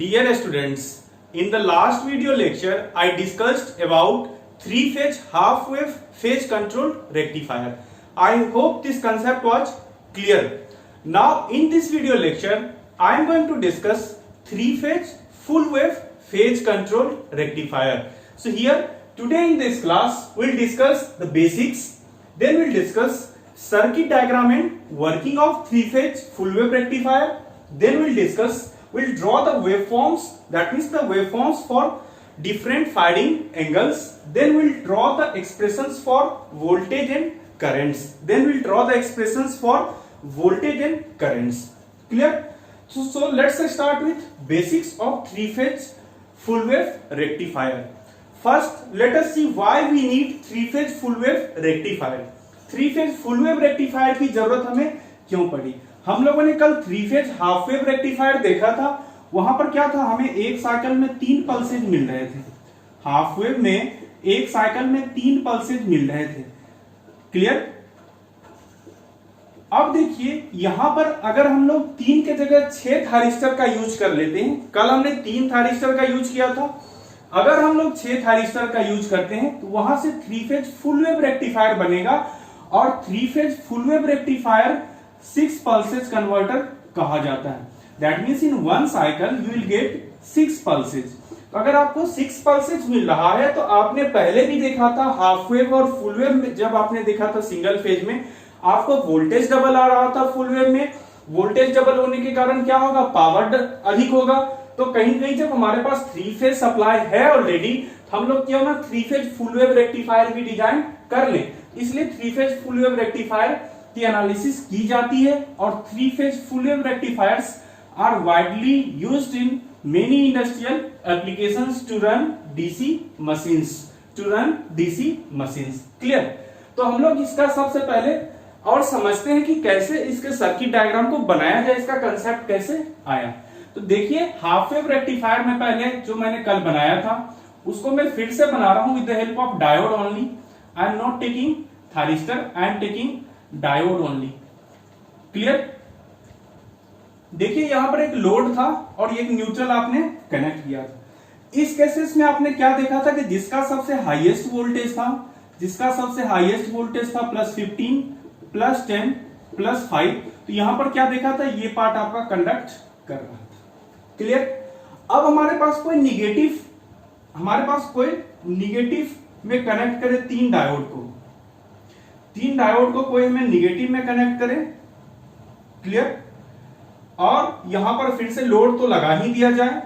Dear students, in the last video lecture, I discussed about three-phase half-wave phase control rectifier. I hope this concept was clear. Now, in this video lecture, I am going to discuss three-phase full-wave phase control rectifier. So here, today in this class, we'll discuss the basics. Then we'll discuss circuit diagram and working of three-phase full-wave rectifier. Then we'll draw the waveforms, that means the waveforms for different firing angles. Then we'll draw the expressions for voltage and currents. Clear? So let's start with basics of three-phase full-wave rectifier. First, let us see why we need three-phase full-wave rectifier. Three-phase full-wave rectifier की जरूरत हमें क्यों पड़ी? हम लोगों ने कल three-phase half-wave rectifier देखा था. वहां पर क्या था, हमें एक साइकिल में 3 पल्सेज मिल रहे थे. हाफ वेव में एक साइकिल में 3 पल्सेज मिल रहे थे. क्लियर? अब देखिए यहां पर अगर हम लोग 3 के जगह 6 थारिस्टर का यूज कर लेते हैं. कल हमने 3 थारिस्टर का यूज किया था. अगर हम लोग 6 थारिस्टर का यूज करते हैं तो वहां से थ्री-फेज फुल-वेव रेक्टिफायर बनेगा. और three-phase full-wave rectifier 6 pulses converter कहा जाता है. That means in one cycle you will gate 6 pulses. तो अगर आपको 6 पल्सेज मिल रहा है तो आपने पहले भी देखा था हाफ वेव और फुल वेव में. जब आपने देखा था सिंगल फेज में आपको वोल्टेज डबल आ रहा था. फुल वेव में वोल्टेज डबल होने के कारण क्या होगा, पावर अधिक होगा. तो कहीं कहीं जब हमारे पास 3 फेज सप्लाई है ऑलरेडी, हम लोग क्यों ना 3 फेज फुल वेव रेक्टिफायर भी डिजाइन कर लें. इसलिए 3 फेज फुल वेव रेक्टिफायर की एनालिसिस की जाती है. और 3 phase full wave rectifiers are widely used in many industrial applications to run DC machines. Clear? तो हम लोग इसका सबसे पहले और समझते हैं कि कैसे इसके सर्किट डायग्राम को बनाया जाए, इसका कंसेप्ट कैसे आया. तो देखिए हाफ वेव रेक्टिफायर में पहले जो मैंने कल बनाया था उसको मैं फिर से बना रहा हूं with the help of diode only. I am not taking thyristor, I am taking diode only. Clear? देखिए यहां पर एक लोड था और एक न्यूट्रल आपने कनेक्ट किया था. इस केसेस में आपने क्या देखा था कि जिसका सबसे हाईएस्ट वोल्टेज था +15 +10 +5, तो यहां पर क्या देखा था, ये पार्ट आपका कंडक्ट कर रहा था. क्लियर? अब हमारे पास कोई निगेटिव में कनेक्ट करे 3 डायोड को कोई हमें निगेटिव में कनेक्ट करे. क्लियर? और यहां पर फिर से लोड तो लगा ही दिया जाए.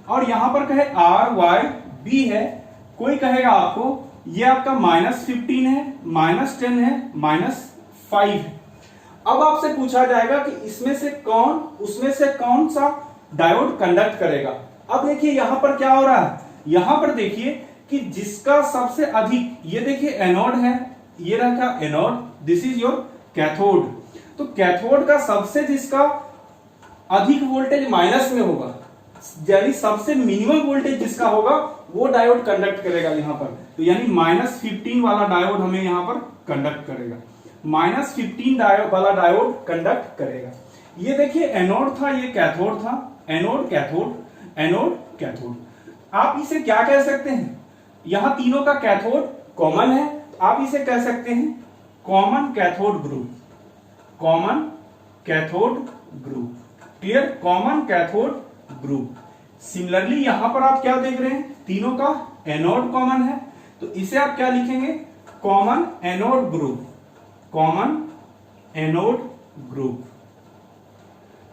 और यहां पर कहे R Y B है, कोई कहेगा आपको ये आपका -15 है, -10 है, -5 है. अब आपसे पूछा जाएगा कि उसमें से कौन सा डायोड कंडक्ट करेगा. अब देखिए यहां पर क्या हो रहा है, यहां पर देखिए कि जिसका सबसे अधिक, ये देखिए एनोड है, ये रखा anode, this is your cathode. तो कैथोड का सबसे जिसका अधिक वोल्टेज माइनस में होगा, यानी सबसे मिनिमम वोल्टेज जिसका होगा वो डायोड कंडक्ट करेगा यहां पर. तो यानी -15 वाला डायोड हमें यहां पर कंडक्ट करेगा. -15 वाला डायोड कंडक्ट करेगा. ये देखिए एनोड था, ये कैथोड था. Anode cathode. आप इसे क्या कह सकते हैं, यहां तीनों का कैथोड कॉमन है. आप इसे कह सकते हैं common cathode group. Clear? Common cathode group. Similarly यहां पर आप क्या देख रहे हैं, तीनों का एनोड कॉमन है, तो इसे आप क्या लिखेंगे, कॉमन एनोड ग्रुप.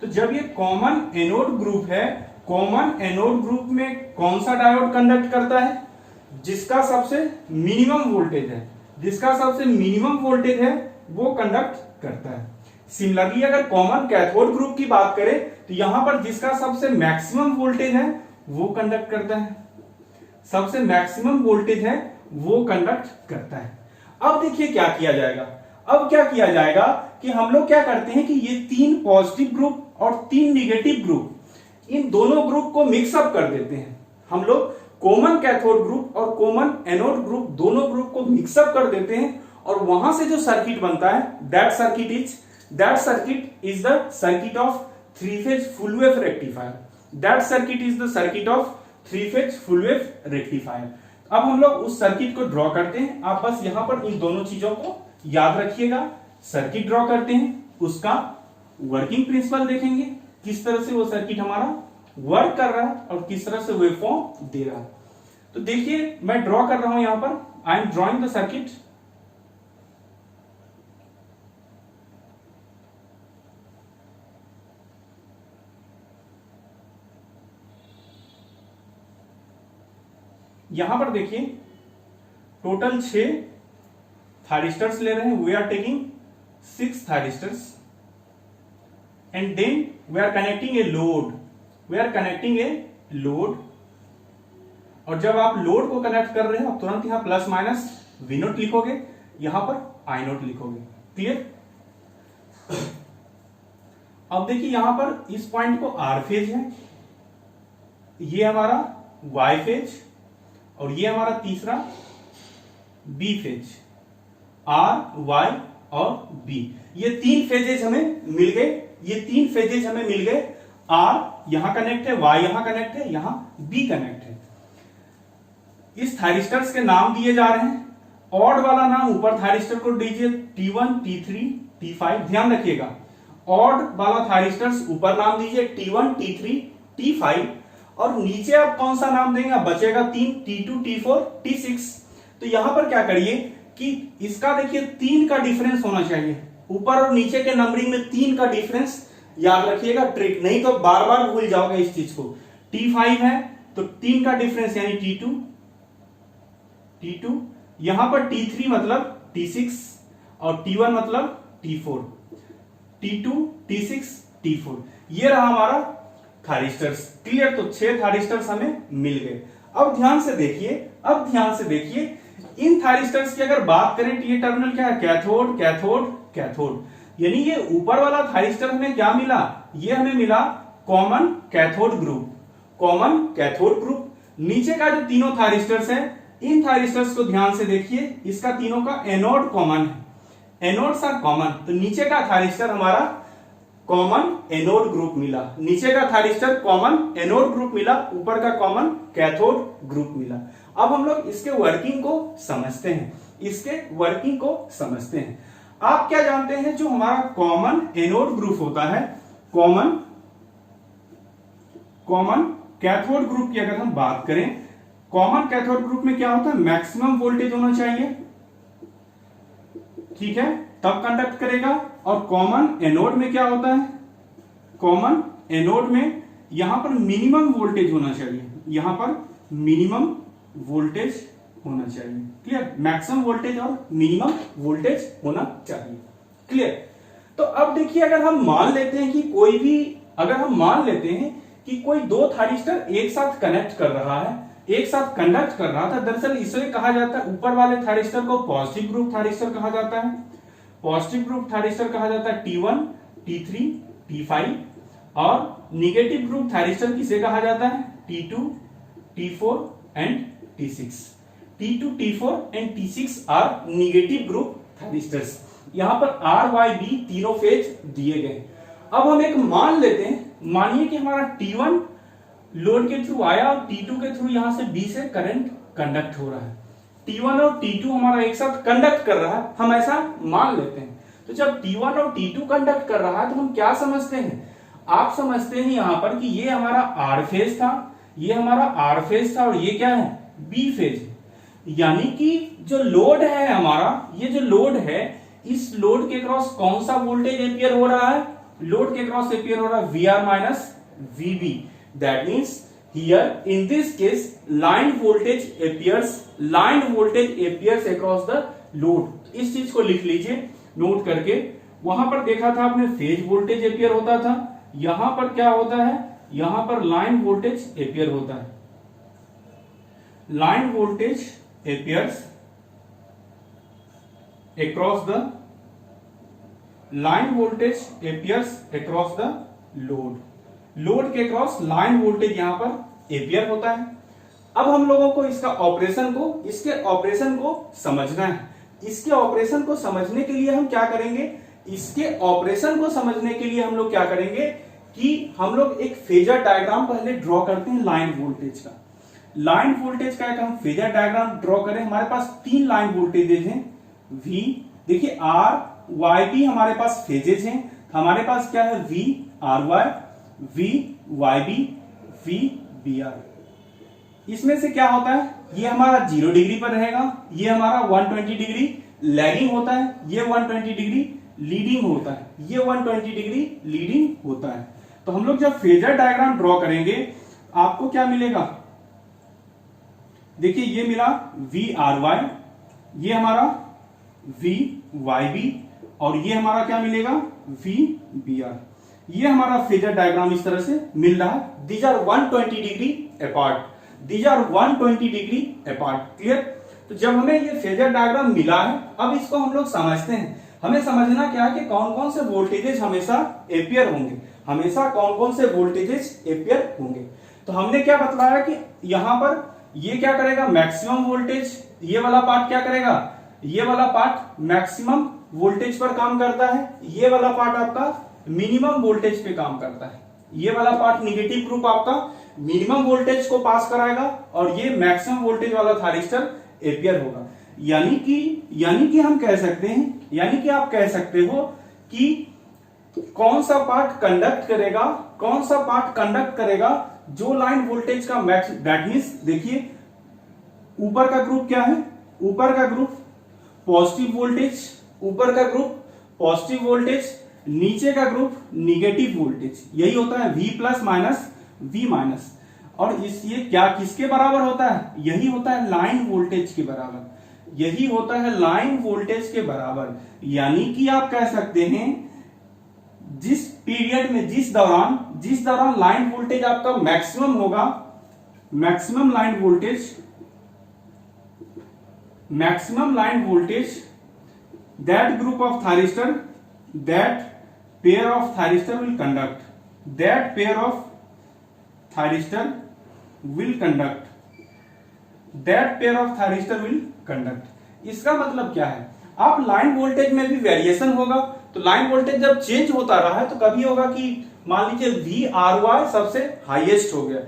तो जब ये कॉमन एनोड ग्रुप है, कॉमन एनोड ग्रुप में कौन सा डायोड कंडक्ट करता है, जिसका सबसे मिनिमम वोल्टेज है वो कंडक्ट करता है. सिमिलरली अगर कॉमन कैथोड ग्रुप की बात करें तो यहां पर जिसका सबसे मैक्सिमम वोल्टेज है वो कंडक्ट करता है. अब देखिए क्या किया जाएगा, कि हम लोग क्या करते हैं कि ये 3 पॉजिटिव ग्रुप और 3 निगेटिव ग्रुप, इन दोनों ग्रुप को मिक्सअप कर देते हैं. हम लोग कॉमन कैथोड ग्रुप और कॉमन एनोड ग्रुप दोनों ग्रुप को मिक्सअप कर देते हैं और वहां से जो सर्किट बनता है that circuit is the circuit of 3 phase full wave rectifier. That circuit is the circuit of 3 phase full wave rectifier. अब हम लोग उस सर्किट को ड्रॉ करते हैं। आप बस यहां पर इन दोनों चीजों को याद रखिएगा। सर्किट ड्रॉ करते हैं, उसका वर्किंग प्रिंसिपल देखेंगे, किस तरह से वो सर्किट हमारा वर्क कर रहा है और किस तरह से वेवफॉर्म दे रहा है। तो देखिए मैं ड्रॉ कर रहा हूं यहां पर, I am drawing the circuit. यहां पर देखिए टोटल 6 थायरिस्टर्स ले रहे हैं। We are taking 6 thyristors and then we are connecting a load. We are connecting a load, और जब आप लोड को कनेक्ट कर रहे हो तुरंत यहां प्लस माइनस वी नोट लिखोगे, यहां पर आई नोट लिखोगे। क्लियर? अब देखिए यहां पर इस पॉइंट को आर फेज है, ये हमारा वाई फेज, और ये हमारा तीसरा बी फेज। आर, वाई और बी, ये 3 फेजेज हमें मिल गए। ये 3 फेजेज हमें मिल गए। आर यहां कनेक्ट है, वाई यहां कनेक्ट है, यहां बी कनेक्ट है। इस थायरिस्टर्स के नाम दिए जा रहे हैं। ऑड वाला नाम ऊपर थायरिस्टर को दीजिए T1, T3, T5। ध्यान रखिएगा, ऑड वाला थायरिस्टर्स ऊपर नाम दीजिए T1, T3, T5, और नीचे आप कौन सा नाम देंगे? बचेगा 3, T2, T4, T6। तो यहां पर क्या करिए कि इसका देखिए 3 का डिफरेंस होना चाहिए। ऊपर और नीचे के नंबरिंग में 3 का डिफरेंस याद रखिएगा, ट्रिक, नहीं तो बार बार भूल जाओगे इस चीज को। T5 है तो 3 का डिफरेंस यानी T2, यहां पर T3 मतलब T6, और T1 मतलब T4, T2, T6, T4। ये रहा हमारा थायरिस्टर्स। क्लियर? तो 6 थायरिस्टर्स हमें मिल गए। अब ध्यान से देखिए, इन थायरिस्टर्स की अगर बात करें तो ये टर्मिनल क्या है? Cathode, cathode, cathode. यानी ये ऊपर वाला थायरिस्टर हमें क्या मिला? ये हमें मिला common cathode group, common cathode group. नीचे का जो तीनों थायरिस्टर्स है, इन थायरिस्टर्स को ध्यान से देखिए, इसका तीनों का एनोड कॉमन है, एनोड्स आर कॉमन। तो नीचे का थायरिस्टर हमारा कॉमन एनोड ग्रुप मिला, नीचे का थायरिस्टर कॉमन एनोड ग्रुप मिला, ऊपर का कॉमन कैथोड ग्रुप मिला। अब हम लोग इसके वर्किंग को समझते हैं, आप क्या जानते हैं? जो हमारा कॉमन एनोड ग्रुप होता है, कॉमन कैथोड ग्रुप की अगर हम बात करें, कॉमन कैथोड ग्रुप में क्या होता है? मैक्सिमम वोल्टेज होना चाहिए, ठीक है, तब कंडक्ट करेगा। और कॉमन एनोड में क्या होता है? कॉमन एनोड में यहां पर मिनिमम वोल्टेज होना चाहिए, यहां पर मिनिमम वोल्टेज होना चाहिए। क्लियर? मैक्सिमम वोल्टेज और मिनिमम वोल्टेज होना चाहिए। क्लियर? तो अब देखिए, अगर हम मान लेते हैं कि कोई 2 थायरिस्टर एक साथ कनेक्ट कर रहा है, एक साथ कंडक्ट कर रहा था, दरअसल इसे कहा जाता है, ऊपर वाले थायरिस्टर को पॉजिटिव ग्रुप थायरिस्टर कहा जाता है, पॉजिटिव ग्रुप थायरिस्टर कहा जाता है T1, T3, T5, और निगेटिव ग्रुप थायरिस्टर किसे कहा जाता है? T2, T4 and T6। T2, T4 and T6 are negative group thyristors. यहां पर R, Y, B तीनों फेज दिए गए। अब हम एक मान लेते हैं, मानिए कि हमारा T1 लोड के थ्रू आया और T2 के थ्रू यहां से B से करंट कंडक्ट हो रहा है। T1 और T2 हमारा एक साथ कंडक्ट कर रहा है, हम ऐसा मान लेते हैं। तो जब T1 और T2 कंडक्ट कर रहा है तो हम क्या समझते हैं? आप समझते हैं यहां पर कि ये हमारा R फेज था, ये हमारा R फेज था, और ये क्या है? B phase. यानी कि जो लोड है हमारा, ये जो लोड है, इस लोड के क्रॉस कौन सा वोल्टेज एपियर हो रहा है? लोड के क्रॉस एपियर हो रहा है VR minus VB। That means here in this case line voltage appears across the load। इस चीज को लिख लीजिए नोट करके। वहां पर देखा था आपने फेज वोल्टेज एपियर होता था, यहां पर क्या होता है? यहां पर लाइन वोल्टेज एपियर होता है। Line voltage appears across the load। Load के क्रॉस लाइन वोल्टेज यहां पर एपियर होता है। अब हम लोगों को इसके ऑपरेशन को समझना है। इसके ऑपरेशन को समझने के लिए हम क्या करेंगे? हम लोग क्या करेंगे कि हम लोग एक फेजर डायग्राम पहले ड्रॉ करते हैं लाइन वोल्टेज का। लाइन वोल्टेज का एक हम फेजर डायग्राम ड्रॉ करें। हमारे पास 3 लाइन वोल्टेजेज हैं V, देखिए R Y B हमारे पास फेजेज हैं। हमारे पास क्या है V R Y, V Y B, V B R। इसमें से क्या होता है, ये हमारा 0 डिग्री पर रहेगा, ये हमारा 120 डिग्री लैगिंग होता है, ये 120 डिग्री लीडिंग होता है, ये 120 डिग्री लीडिंग होता है। तो हम लोग जब फेजर डायग्राम ड्रॉ करेंगे आपको क्या मिलेगा, देखिए ये मिला V R Y, ये हमारा V Y B और ये हमारा क्या मिलेगा V B R। ये हमारा फेजर डायग्राम इस तरह से मिल रहा है। These are 120 degree apart, these are 120 degree apart. Clear. तो जब हमें ये फेजर डायग्राम मिला है, अब इसको हम लोग समझते हैं। हमें समझना क्या है कि कौन कौन से वोल्टेजेस हमेशा एपियर होंगे, हमेशा कौन कौन से वोल्टेजेस एपियर होंगे। तो हमने क्या बतलाया कि यहां पर ये क्या करेगा, मैक्सिमम वोल्टेज, ये वाला पार्ट क्या करेगा, ये वाला पार्ट मैक्सिमम वोल्टेज पर काम करता है, ये वाला पार्ट आपका मिनिमम वोल्टेज पे काम करता है। ये वाला पार्ट निगेटिव ग्रुप आपका मिनिमम वोल्टेज को पास कराएगा और ये मैक्सिमम वोल्टेज वाला थारिस्टर एपियर होगा। यानी कि हम कह सकते हैं, यानी कि आप कह सकते हो कि कौन सा पार्ट कंडक्ट करेगा, कौन सा पार्ट कंडक्ट करेगा जो लाइन वोल्टेज का मैक्स, दैट मींस देखिए ऊपर का ग्रुप क्या है, ऊपर का ग्रुप पॉजिटिव वोल्टेज, ऊपर का ग्रुप पॉजिटिव वोल्टेज, नीचे का ग्रुप निगेटिव वोल्टेज। यही होता है V plus minus V minus. और ये क्या किसके बराबर होता है, यही होता है लाइन वोल्टेज के बराबर, यही होता है लाइन वोल्टेज के बराबर। यानी कि आप कह सकते हैं जिस पीरियड में, जिस दौरान लाइन वोल्टेज आपका मैक्सिमम होगा, maximum line voltage that group of thyristor, that pair of thyristor will conduct, that pair of thyristor will conduct, that pair of thyristor will conduct। इसका मतलब क्या है, आप लाइन वोल्टेज में भी वेरिएशन होगा। तो लाइन वोल्टेज जब चेंज होता रहा है तो कभी होगा कि मान लीजिए VRY सबसे हाईएस्ट हो गया,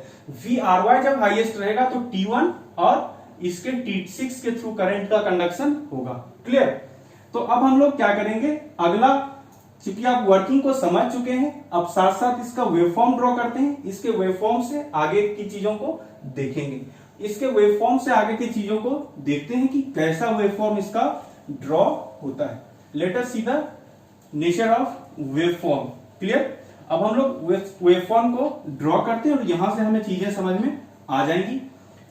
VRY जब हाईएस्ट रहेगा तो T1 और इसके T6 के थ्रू करंट का कंडक्शन होगा। क्लियर। तो अब हम लोग क्या करेंगे, अगला, चूंकि आप वर्किंग को समझ चुके हैं, अब साथ साथ इसका वेवफॉर्म ड्रॉ करते हैं। इसके वेवफॉर्म से आगे की चीजों को देखेंगे, इसके वेवफॉर्म से आगे की चीजों को देखते हैं कि कैसा वेवफॉर्म इसका ड्रॉ होता है। Let us see the nature of waveform. Clear. अब हम लोग वेवफॉर्म को ड्रॉ करते हैं और यहां से हमें चीजें समझ में आ जाएंगी।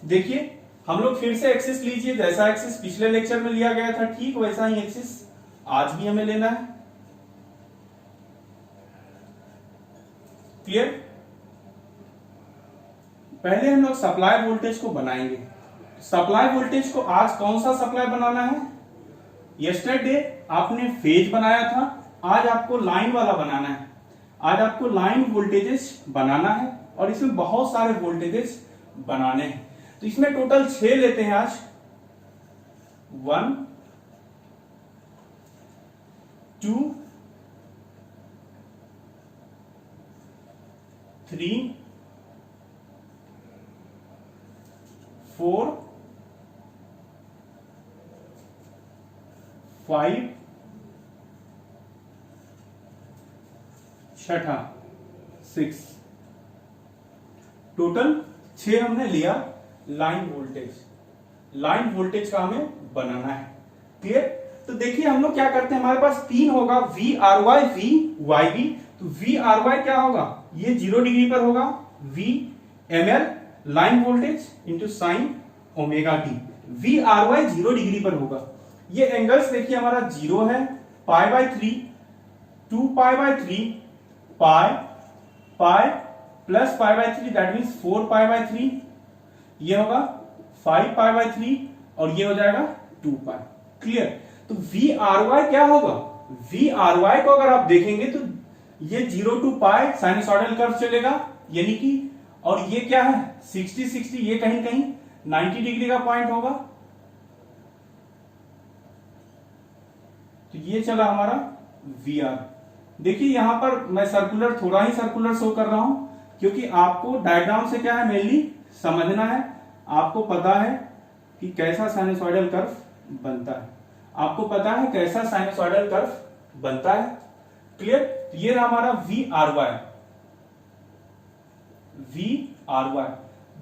देखिए हम लोग फिर से एक्सिस लीजिए, जैसा एक्सिस पिछले लेक्चर में लिया गया था ठीक वैसा ही एक्सिस आज भी हमें लेना है। क्लियर। पहले हम लोग सप्लाई वोल्टेज को बनाएंगे। सप्लाई वोल्टेज को आज कौन सा सप्लाई बनाना है, यस्टरडे आपने फेज बनाया था, आज आपको लाइन वाला बनाना है। आज आपको लाइन वोल्टेजेस बनाना है और इसमें बहुत सारे वोल्टेजेस बनाने हैं। तो इसमें टोटल 6 लेते हैं आज, 1 2 3 4 5 छठा 6, टोटल 6 हमने लिया लाइन वोल्टेज का हमें बनाना है। क्लियर। तो देखिए हम लोग क्या करते हैं, हमारे पास 3 होगा VRY VYB। तो VRY क्या होगा, ये 0 डिग्री पर होगा, VML line voltage into sine omega T. VRY 0 degree पर होगा। ये एंगल्स देखिए हमारा 0 है, π/3, 2π/3, पाई प्लस π/3 दैट मींस 4π/3, ये होगा 5π/3 और ये हो जाएगा 2π। क्लियर। तो VRY क्या होगा, VRY को अगर आप देखेंगे तो ये 0 to π साइनसॉइडल कर्व चलेगा, यानी कि, और ये क्या है 60, ये कहीं कहीं 90 डिग्री का पॉइंट होगा। तो ये चला हमारा VR। देखिए यहां पर मैं सर्कुलर थोड़ा ही सर्कुलर शो कर रहा हूं, क्योंकि आपको डायग्राम से क्या है मेनली समझना है। आपको पता है कि कैसा साइनसॉइडल कर्व बनता है, आपको पता है कैसा साइनसॉइडल कर्व बनता है। क्लियर? ये रहा हमारा V R Y. V R Y,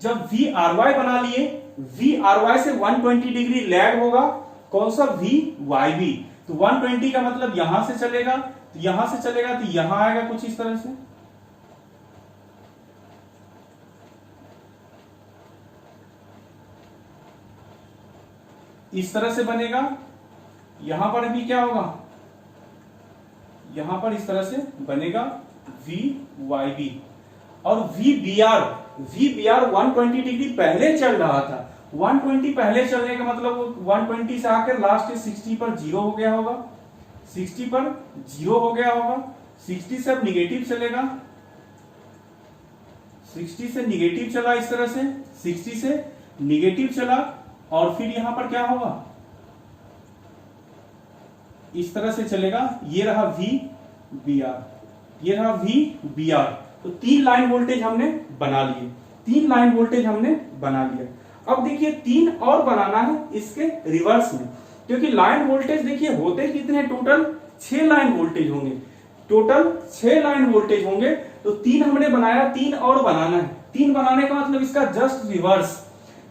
जब वी आर वाई बना लिए, वी आर वाई से 120 डिग्री लैग होगा कौन सा? V Y B. तो 120 का मतलब यहां से चलेगा, तो यहां से चलेगा तो यहां आएगा कुछ इस तरह से। इस तरह से बनेगा। यहां पर भी क्या होगा? यहां पर इस तरह से बनेगा वी वाई बी। और वी बी आर 120 डिग्री पहले चल रहा था। 120 पहले चलने का मतलब वो 120 से आकर लास्ट 60 पर जीरो हो गया होगा, 60 पर जीरो हो गया होगा। 60 से अब निगेटिव चलेगा, 60 से निगेटिव चला इस तरह से, 60 से निगेटिव चला और फिर यहां पर क्या होगा? इस तरह से चलेगा। ये रहा वी बी आर, ये रहा वी बी आर। तो 3 लाइन वोल्टेज हमने बना लिए, 3 लाइन वोल्टेज हमने बना लिया। अब देखिए 3 और बनाना है इसके रिवर्स में, क्योंकि लाइन वोल्टेज देखिए होते कितने? टोटल 6 लाइन वोल्टेज होंगे, टोटल 6 लाइन वोल्टेज होंगे। तो 3 हमने बनाया, 3 और बनाना है। 3 बनाने का मतलब इसका जस्ट रिवर्स।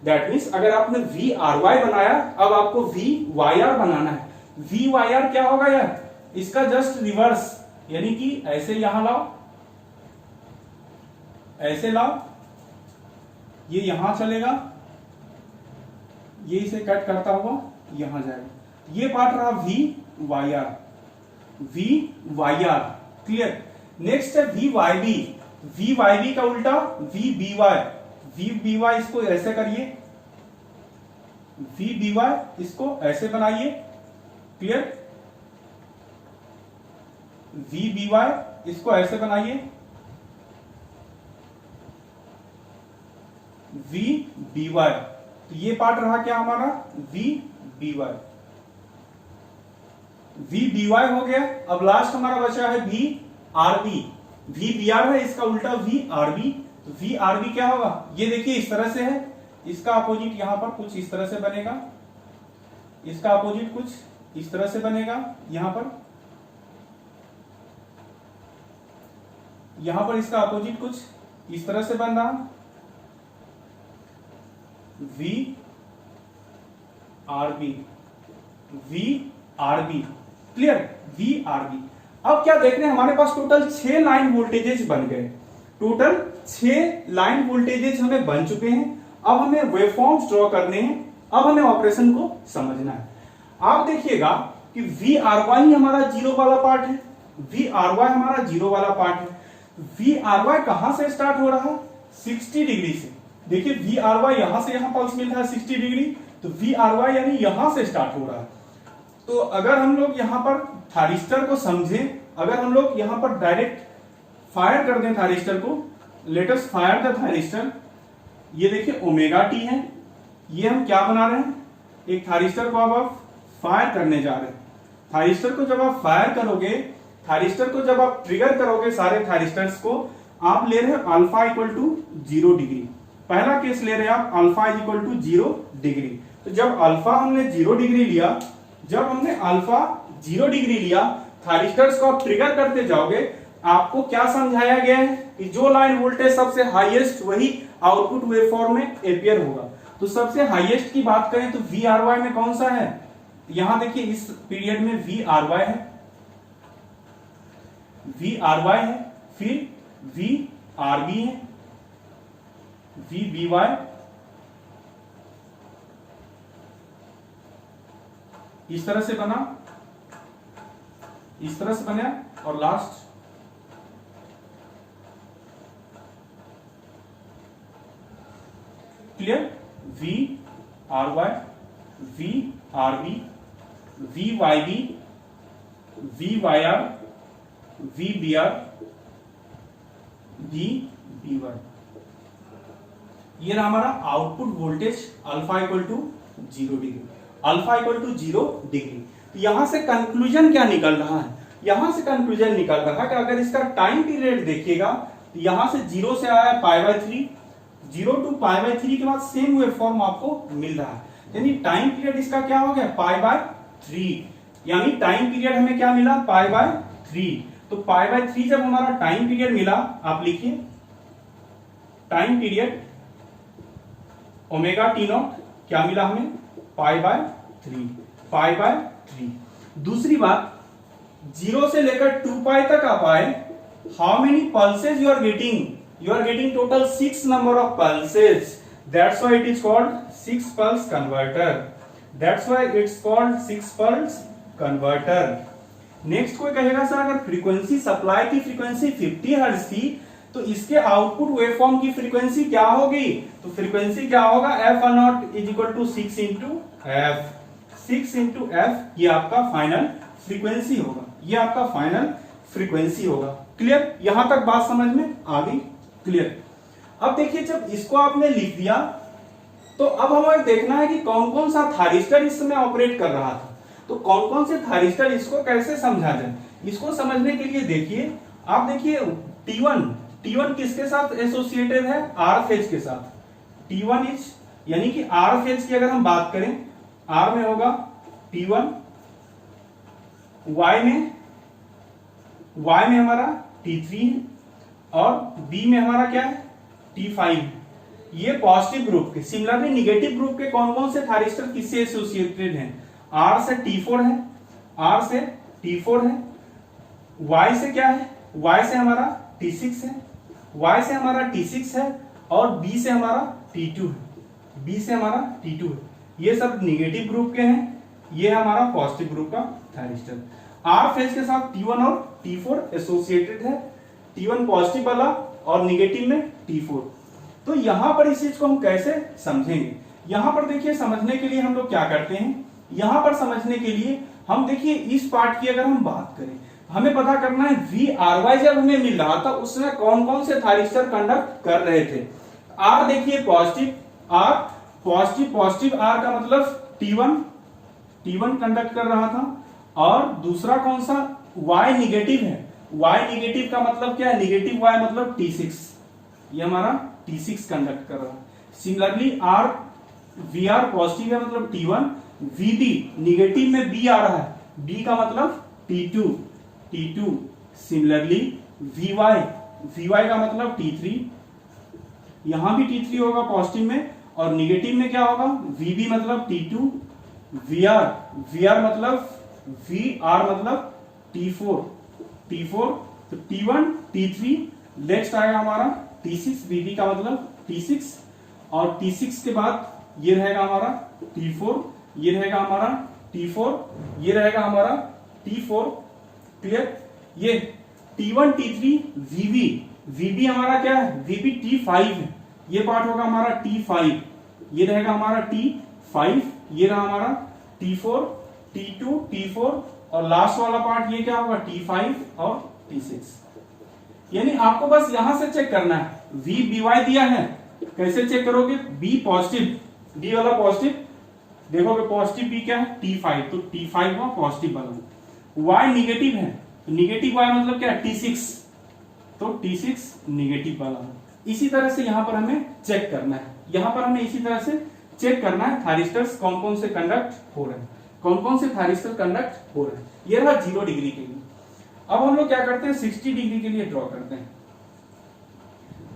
दैट मीन्स अगर आपने वी आर वाई बनाया, अब आपको वी वाई आर बनाना है। वी वाई आर क्या होगा यार? इसका जस्ट रिवर्स, यानी कि ऐसे यहां लाओ, ऐसे लाओ, ये यहां चलेगा, ये इसे कट करता हुआ यहां जाएगा। ये पार्ट रहा V Y R, V Y R. Clear? Next है V Y B. V Y B का उल्टा V B Y. V B Y इसको ऐसे करिए, वी बी वाई इसको ऐसे बनाइए। क्लियर? वी बी वाई इसको ऐसे बनाइए, वी बी वाई। तो ये पार्ट रहा क्या हमारा? V B Y, V B Y हो गया। अब लास्ट हमारा बचा है V R B. V B R है, इसका उल्टा वी आर बी। तो वी आर बी क्या होगा? ये देखिए इस तरह से है, इसका अपोजिट यहां पर कुछ इस तरह से बनेगा, इसका अपोजिट कुछ इस तरह से बनेगा। यहां पर इसका अपोजिट कुछ इस तरह से बन रहा, V R B, V R B. Clear? V R B. अब क्या देख रहे हैं? हमारे पास टोटल 6 लाइन वोल्टेजेस बन गए, टोटल 6 लाइन वोल्टेजेस हमें बन चुके हैं। अब हमें वेवफॉर्म्स ड्रॉ करने हैं, अब हमें ऑपरेशन को समझना है। आप देखिएगा कि वी आर वाई ही हमारा जीरो वाला पार्ट है, वी आर वाई हमारा जीरो वाला पार्ट है। वी आर वाई कहां से स्टार्ट हो रहा है? 60 डिग्री से। देखिए वी आर वाई यहां से यहां पल्स मिल रहा है 60 डिग्री, तो वी आर वाई यानी यहां से स्टार्ट हो रहा है। तो अगर हम लोग यहां पर थारिस्टर को समझें, अगर हम लोग यहां पर डायरेक्ट फायर कर दें थारिस्टर को, let us fire the thyristor. ये देखिए ओमेगा टी है, ये हम क्या बना रहे हैं? एक थारिस्टर को अब आप फायर करने जा रहे हैं। थारिस्टर को जब आप फायर करोगे, थारिस्टर को जब आप ट्रिगर करोगे, सारे थारिस्टर्स को आप ले रहे हैं अल्फा इक्वल टू 0 डिग्री। पहला केस ले रहे हैं आप अल्फा इक्वल टू 0 डिग्री। तो जब अल्फा हमने 0 डिग्री लिया, जब हमने अल्फा 0 डिग्री लिया, थारिस्टर्स को आप ट्रिगर करते जाओगे, आपको क्या समझाया गया है कि जो लाइन वोल्टेज सबसे हाईएस्ट वही आउटपुट वेवफॉर्म में एपियर होगा। तो सबसे हाईएस्ट की बात करें तो वी आर वाई में कौन सा है? यहां देखिए इस पीरियड में वी आर वाई है, वी आर वाई है, फिर वी आर बी है, वी बी वाई, इस तरह से बना, इस तरह से बना, और last clear? V R Y, V R B, V Y B, V Y R, V B R, V B Y. ये रहा हमारा output voltage alpha equal to 0 degree, alpha equal to 0 degree. तो यहां से कंक्लूजन क्या निकल रहा है? यहां से कंक्लूजन निकल रहा कि अगर इसका टाइम पीरियड देखिएगा तो यहां से 0 से आया π/3, 0 to π/3 के बाद सेम वेव फॉर्म आपको मिल रहा है, यानी टाइम पीरियड इसका क्या हो गया π/3, यानी टाइम पीरियड हमें क्या मिला π/3। तो π/3 जब हमारा टाइम पीरियड मिला, आप लिखिए time period omega T not क्या मिला हमें π/3। दूसरी बात, 0 से लेकर 2π तक आप आए, how many pulses you are getting total 6 number of pulses, that's why it is called 6 pulse converter, that's why it's called 6 pulse converter. Next कोई कहेगा सर अगर फ्रीक्वेंसी सप्लाई की फ्रीक्वेंसी 50 हर्ट्ज थी तो इसके आउटपुट वेवफॉर्म की frequency क्या होगी, तो फ्रीक्वेंसी क्या होगा f0 is equal to 6 into f, ये आपका फाइनल फ्रीक्वेंसी होगा, ये आपका फाइनल फ्रीक्वेंसी होगा। क्लियर, यहां तक बात समझ में आ गई? क्लियर। अब देखिए जब इसको आपने लिख दिया तो अब हमें देखना है कि कौन कौन सा थारिस्टर इस समय ऑपरेट कर रहा था, तो कौन कौन से थारिस्टर, इसको कैसे समझा जाए। इसको समझने के लिए देखिए, आप देखिए T1 किसके साथ एसोसिएटेड है, आर फेज के साथ। T1 इज यानी कि आर फेज की अगर हम बात करें, आर में होगा T1, Y में हमारा T3 है और B में हमारा क्या है T5। ये पॉजिटिव ग्रुप के। सिमिलरली निगेटिव ग्रुप के कौन कौन से थारिस्टर किससे एसोसिएटेड हैं, R से T4 है, R से T4 है, Y से क्या है, Y से हमारा T6 है, Y से हमारा T6 है और B से हमारा T2 है, B से हमारा T2 है। ये सब निगेटिव ग्रुप के हैं, ये हमारा पॉजिटिव ग्रुप का थारिस्टर। R फेज के साथ T1 और T4 एसोसिएटेड है, T1 पॉजिटिव वाला और निगेटिव में T4। तो यहां पर इस चीज को हम कैसे समझेंगे, यहां पर देखिए समझने के लिए हम लोग क्या करते हैं, यहां पर समझने के लिए हम देखिए इस पार्ट की अगर हम बात करें, हमें पता करना है VRY जब हमें मिल रहा था उसमें कौन कौन से थारिस्टर कंडक्ट कर रहे थे। R देखिए पॉजिटिव, R पॉजिटिव R का मतलब T1 कंडक्ट कर रहा था, और दूसरा कौन सा Y निगेटिव है, Y निगेटिव का मतलब क्या है, निगेटिव Y मतलब T6, ये हमारा T6 कंडक्ट कर रहा है। सिमिलरली VR पॉजिटिव है मतलब T1, VB निगेटिव में B आ रहा है, B का मतलब T2। सिमिलरली VY का मतलब T3, यहां भी T3 होगा पॉजिटिव में, और निगेटिव में क्या होगा VB मतलब T2, VR मतलब VR मतलब T4, तो T1 T3, नेक्स्ट आएगा हमारा T6, VB का मतलब T6, और T6 के बाद ये रहेगा हमारा T4, ये रहेगा हमारा T4, ये रहेगा हमारा T4। क्लियर, ये T1 T3 VB हमारा क्या है, VB T5 है, ये पार्ट होगा हमारा T5, ये रहेगा हमारा T5, ये रहा हमारा T4, T2 T4, और लास्ट वाला पार्ट ये क्या होगा T5 और T6। यानी आपको बस यहां से चेक करना है, VBY दिया है, कैसे चेक करोगे, B पॉजिटिव, D वाला पॉजिटिव, देखोगे पॉजिटिव B क्या है T5, तो T5 हुआ पॉजिटिव वाला। Y निगेटिव है, निगेटिव Y मतलब क्या है T6, तो T6 निगेटिव वाला है। इसी तरह से यहां पर हमें चेक करना है, यहां पर हमें इसी तरह से चेक करना है थारिस्टर्स कौन कौन से कंडक्ट हो रहे हैं, कौन कौन से थारिस्टर कंडक्ट हो रहे हैं। ये रहा 0 डिग्री के लिए। अब हम लोग क्या करते हैं 60 डिग्री के लिए ड्रॉ करते हैं।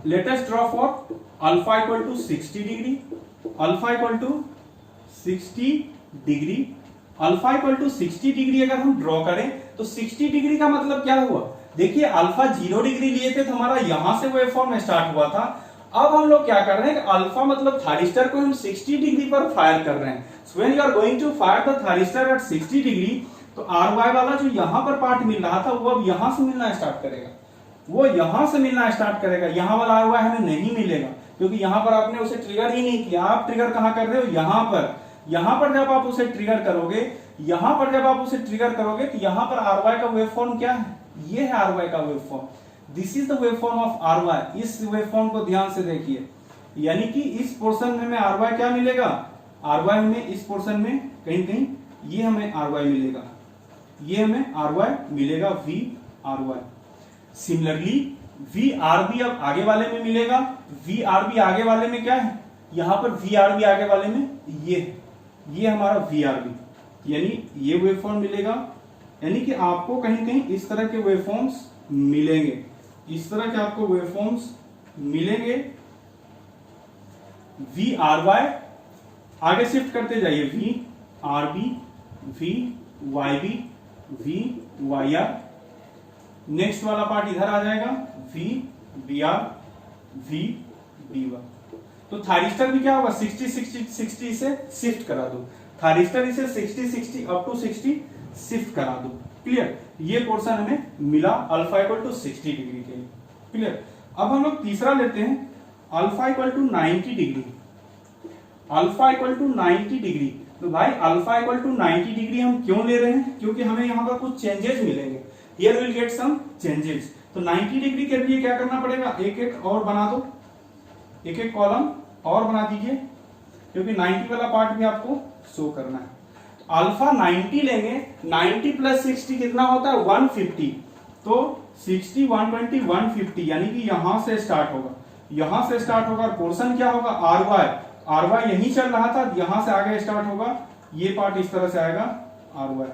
Let us draw for alpha equal to 60 degree, alpha equal to 60 degree, alpha equal to 60 degree अगर हम ड्रॉ करें तो 60 डिग्री का मतलब क्या हुआ, देखिए अल्फा 0 डिग्री लिए थे तो हमारा यहां से वेवफॉर्म स्टार्ट हुआ था। अब हम लोग क्या कर रहे हैं, अल्फा मतलब थारिस्टर को हम 60 डिग्री पर फायर कर रहे हैं। So when you are going to fire the thyristor at 60 degree, तो RY वाला जो यहां पर पार्ट मिल रहा था वो अब यहां से मिलना स्टार्ट करेगा, वो यहां से मिलना स्टार्ट करेगा, यहां वाला RY हमें नहीं मिलेगा क्योंकि यहां पर आपने उसे ट्रिगर ही नहीं किया। आप ट्रिगर कहां कर रहे हो, यहां पर जब आप उसे ट्रिगर करोगे, यहां पर जब आप उसे ट्रिगर करोगे तो यहां पर RY का वेवफॉर्म क्या है, ये है RY का waveform, this is the waveform of RY। इस वेवफॉर्म को ध्यान से देखिए, यानी कि इस पोर्शन में हमें RY क्या मिलेगा, RY हमें इस पोर्शन में कहीं कहीं ये हमें RY मिलेगा, ये हमें आर वाई मिलेगा V R Y. Similarly V R B अब आगे वाले में मिलेगा, वी आर बी आगे वाले में क्या है, यहां पर वी आर बी आगे वाले में ये हमारा वी आर बी, यानी ये वेवफॉर्म मिलेगा। यानी कि आपको कहीं कहीं इस तरह के वेवफॉर्म्स मिलेंगे, इस तरह के आपको वेवफॉर्म्स मिलेंगे। वी आर वाई आगे शिफ्ट करते जाइए, V R B, V Y B, V Y R. Next वाला पार्ट इधर आ जाएगा, V B R, V B Y. तो थायरिस्टर भी क्या होगा, 60 60 60 से शिफ्ट करा दो, थायरिस्टर इसे 60 60 अप टू 60 शिफ्ट करा दो। क्लियर, ये पोर्शन हमें मिला अल्फा इक्वल टू 60 डिग्री के लिए। क्लियर, अब हम लोग तीसरा लेते हैं, alpha equal to 90 degree. Alpha equal to 90 degree, तो भाई अल्फा इक्वल टू 90 डिग्री हम क्यों ले रहे हैं, क्योंकि हमें यहाँ पर कुछ चेंजेस मिलेंगे, here will get some changes. तो 90 डिग्री के लिए क्या करना पड़ेगा, एक एक और बना दो, एक एक कॉलम और बना दीजिए, क्योंकि 90 वाला पार्ट भी आपको शो करना है। अल्फा 90 लेंगे, 90 प्लस 60 कितना होता है 150, तो 60 120 150, यानी कि यहां से स्टार्ट होगा, यहां से स्टार्ट होगा। पोर्शन क्या होगा, आर वाई, आर वाई यही चल रहा था, यहां से आगे स्टार्ट होगा, ये पार्ट इस तरह से आएगा आर वाई,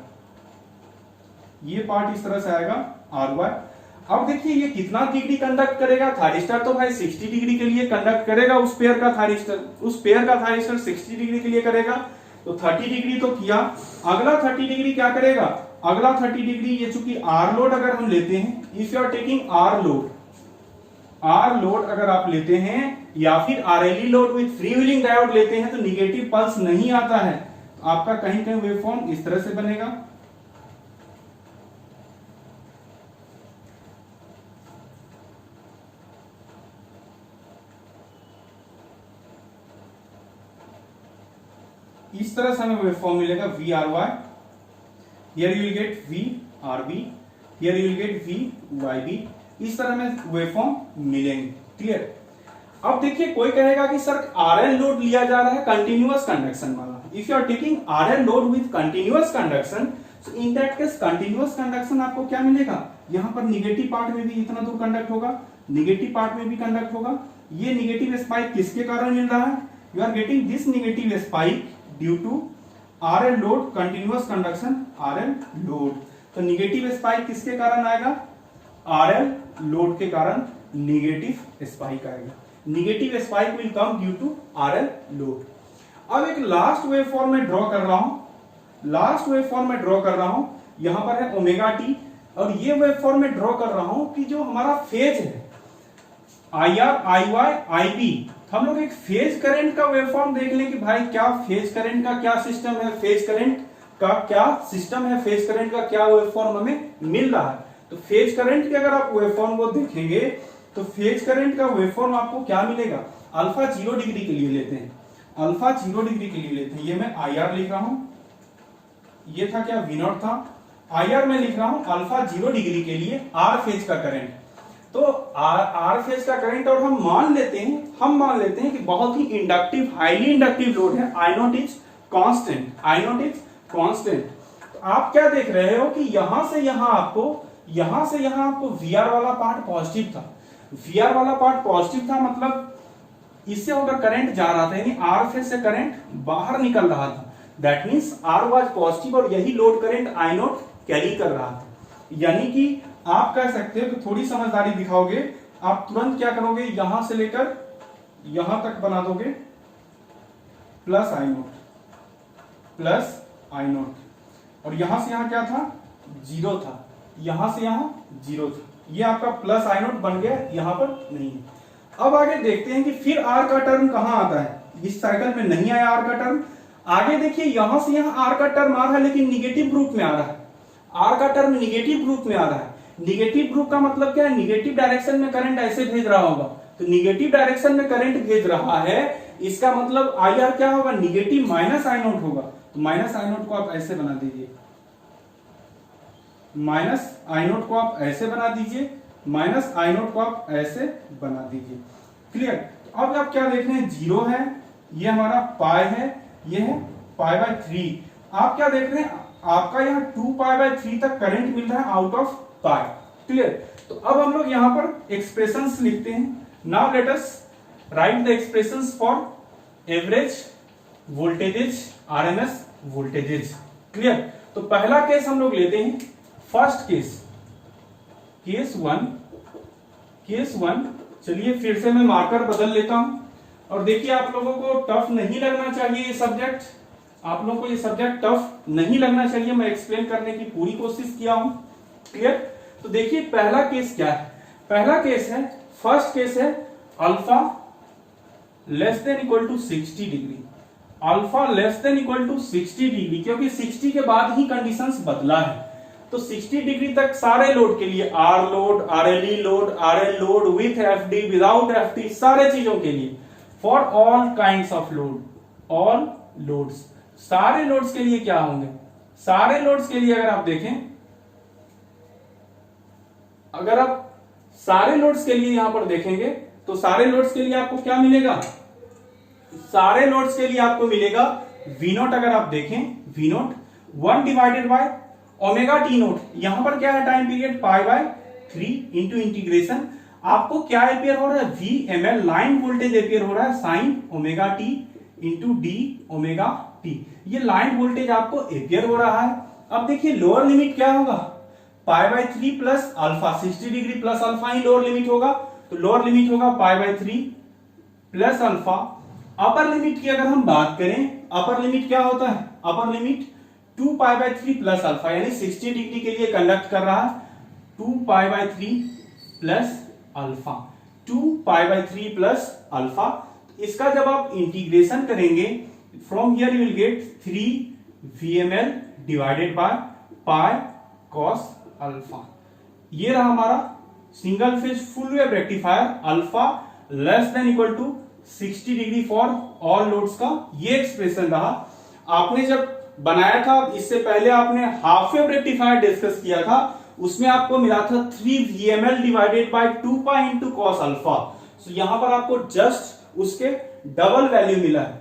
ये पार्ट इस तरह से आएगा आर वाई। अब देखिए ये कितना डिग्री कंडक्ट करेगा, थायरिस्टर तो भाई 60 डिग्री के लिए कंडक्ट करेगा, उस पेयर का थायरिस्टर 60 डिग्री के लिए करेगा, तो 30 डिग्री तो किया। अगला 30 डिग्री क्या करेगा, अगला 30 डिग्री ये चूंकि आर लोड अगर हम लेते हैं, if you are taking R load अगर आप लेते हैं या फिर RLE load with free wheeling diode लेते हैं, तो निगेटिव पल्स नहीं आता है, तो आपका कहीं कहीं वेवफॉर्म इस तरह से बनेगा। इस तरह से हमें वेवफॉर्म मिलेगा V R Y, here you will get V R B, here you will get V Y B, इस तरह में वेवफॉर्म मिलेंगे। क्लियर, अब देखिए कोई कहेगा कि सर आरएल लोड लिया जा रहा है कंटिन्यूअस कंडक्शन वाला, if you are taking RL load with continuous conduction, so in that case continuous conduction आपको क्या मिलेगा, यहां पर निगेटिव पार्ट में भी इतना दूर कंडक्ट होगा, निगेटिव पार्ट में भी कंडक्ट होगा। ये निगेटिव स्पाइक किसके कारण मिल रहा है, you are getting this negative spike due to RL load, continuous conduction RL load. तो निगेटिव स्पाइक किसके कारण आएगा, आरएल लोड के कारण निगेटिव स्पाइक आएगा, negative spike will come due to RL load. अब एक लास्ट वेवफॉर्म में ड्रॉ कर रहा हूं, लास्ट वेवफॉर्म में ड्रॉ कर रहा हूं, यहां पर है ओमेगा टी, और ये वेवफॉर्म में ड्रॉ कर रहा हूं कि जो हमारा फेज है I R I Y I B, हम लोग एक फेज करंट का वेवफॉर्म देख लें कि भाई क्या फेज करंट का क्या सिस्टम है, फेज करंट का क्या सिस्टम है, फेज करंट का क्या वेवफॉर्म हमें मिल रहा है। तो फेज करंट के अगर आप वेवफॉर्म को देखेंगे तो फेज करंट का वेवफॉर्म आपको क्या मिलेगा, अल्फा 0 डिग्री के लिए लेते हैं, अल्फा 0 डिग्री के लिए लेते हैं, ये मैं आई आर लिख रहा हूं, ये था क्या वी नॉट था, आई आर में लिख रहा हूं अल्फा 0 डिग्री के लिए आर फेज का करंट। तो आर फेज का करंट, और हम मान लेते हैं कि बहुत ही इंडक्टिव, हाईली इंडक्टिव लोड है, I naught is constant, I naught is constant. तो आप क्या देख रहे हो कि यहां से यहां आपको वीआर वाला पार्ट पॉजिटिव था, वीआर वाला पार्ट पॉजिटिव था, मतलब इससे होकर करंट जा रहा था, यानी आर फेज से करंट बाहर निकल रहा था, that means R was positive, और यही load current I naught carry कर रहा था। यानी कि आप कह सकते हो कि थोड़ी समझदारी दिखाओगे, आप तुरंत क्या करोगे, यहां से लेकर यहां तक बना दोगे प्लस आई नोट, और यहां से यहां क्या था, 0 था, यहां से यहां 0 था, ये आपका प्लस आई नोट बन गया, यहां पर नहीं है। अब आगे देखते हैं कि फिर आर का टर्म कहां आता है, इस साइकिल में नहीं आया आर का टर्म। आगे देखिए यहां से यहां आर का टर्म आ रहा है, लेकिन निगेटिव ग्रुप में आ रहा है, आर का टर्म निगेटिव ग्रुप में आ रहा है। निगेटिव ग्रुप का मतलब क्या है, निगेटिव डायरेक्शन में करंट ऐसे भेज रहा होगा, तो निगेटिव डायरेक्शन में करंट भेज रहा है, इसका मतलब आई आर क्या होगा, निगेटिव माइनस आई नोट होगा। तो माइनस आई नोट को आप ऐसे बना दीजिए, माइनस आई नोट को आप ऐसे बना दीजिए, माइनस आई नोट को आप ऐसे बना दीजिए। क्लियर, तो अब आप क्या देख रहे हैं, 0 है, ये हमारा पाई है, ये है पाई बाय 3। आप क्या देख रहे हैं, आपका यहाँ 2π/3 तक करंट मिल रहा है आउट ऑफ पाई। क्लियर? तो अब हम लोग यहाँ पर एक्सप्रेशंस लिखते हैं। Now let us right the expressions for average voltages, RMS voltages. Clear? तो पहला केस हम लोग लेते हैं, फर्स्ट केस वन। चलिए फिर से मैं मार्कर बदल लेता हूं और देखिए आप लोगों को टफ नहीं लगना चाहिए ये सब्जेक्ट, आप लोगों को ये सब्जेक्ट टफ नहीं लगना चाहिए, मैं एक्सप्लेन करने की पूरी कोशिश किया हूं। क्लियर? तो देखिए पहला केस क्या है, पहला केस है, फर्स्ट केस है alpha less than equal to 60 degree, alpha less than equal to 60 degree, क्योंकि 60 के बाद ही कंडीशंस बदला है। तो 60 डिग्री तक सारे लोड के लिए, R load, RLE load, RL load with FD, without FD, सारे चीजों के लिए, for all kinds of load, all loads, सारे लोड्स के लिए क्या होंगे, सारे लोड्स के लिए अगर आप देखें, अगर आप सारे लोड्स के लिए यहां पर देखेंगे तो सारे लोड्स के लिए आपको क्या मिलेगा, सारे लोड्स के लिए आपको मिलेगा V नोट। अगर आप देखें V note 1 divided by omega T note, यहां पर क्या है टाइम पीरियड π/3 इंटू इंटीग्रेशन, आपको क्या एपियर हो रहा है, VML लाइन वोल्टेज एपियर हो रहा है sign omega t into d omega t, ये लाइन वोल्टेज आपको एपियर हो रहा है। अब देखिए लोअर लिमिट क्या होगा, π/3 plus alpha, 60 degree plus alpha ही लोअर लिमिट होगा, तो लोअर लिमिट होगा π/3 प्लस अल्फा। अपर लिमिट की अगर हम बात करें, अपर लिमिट क्या होता है, अपर लिमिट 2π/3 प्लस अल्फा, यानी 60 डिग्री के लिए कंडक्ट कर रहा है 2π/3 प्लस अल्फा, 2π/3 प्लस अल्फा। इसका जब आप इंटीग्रेशन करेंगे, from here you will get 3 VML divided by pi cos alpha. ये रहा हमारा single phase full wave rectifier, alpha less than equal to 60 degree for all loads का ये एक्सप्रेशन रहा। आपने जब बनाया था, इससे पहले आपने हाफ वेव रेक्टिफायर डिस्कस किया था, उसमें आपको मिला था 3 VML divided by 2π into cos alpha. So यहां पर आपको जस्ट उसके डबल वैल्यू मिला है,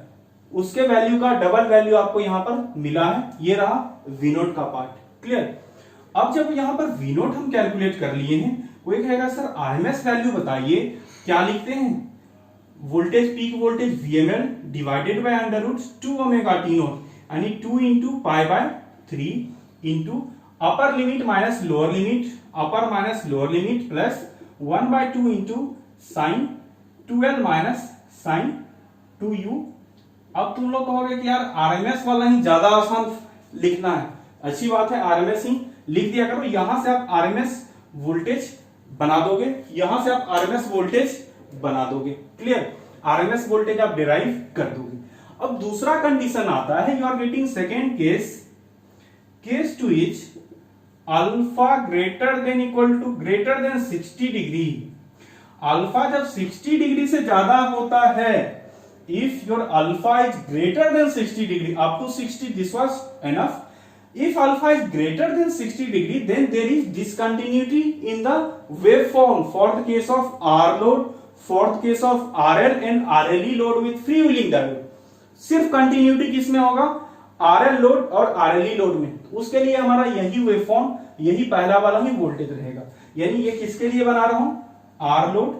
उसके वैल्यू का डबल वैल्यू आपको यहां पर मिला है। ये रहा V नोट का पार्ट। क्लियर? अब जब यहां पर V नोट हम कैलकुलेट कर लिए हैं, कोई कहेगा सर आरएमएस वैल्यू बताइए, क्या लिखते हैं, voltage peak voltage VML divided by under root 2 omega T naught, यानी 2 into π/3 into upper limit minus lower limit, upper minus lower limit plus 1/2 into sine 2L minus sine 2U। अब तुम लोग कहोगे कि यार आरएमएस वाला ही ज्यादा आसान लिखना है, अच्छी बात है, आरएमएस ही लिख दिया करो, यहां से आप आरएमएस वोल्टेज बना दोगे, यहां से आप आरएमएस वोल्टेज बना दोगे। क्लियर? आरएमएस वोल्टेज आप डिराइव कर दोगे। अब दूसरा कंडीशन आता है, you are getting second case two is alpha greater than equal to greater than 60 degree. Alpha जब 60 डिग्री से ज्यादा होता है, if your alpha is greater than 60 degree, up to 60 this was enough, if alpha is greater than 60 degree, then there is discontinuity in the waveform for the case of R load, for the case of RL and RLE load with freewheeling diode। सिर्फ continuity किसमें होगा, RL load और RLE load में, उसके लिए हमारा यही waveform, यही पहला वाला ही वोल्टेज रहेगा। यानी ये किसके लिए बना रहा हूं, R लोड,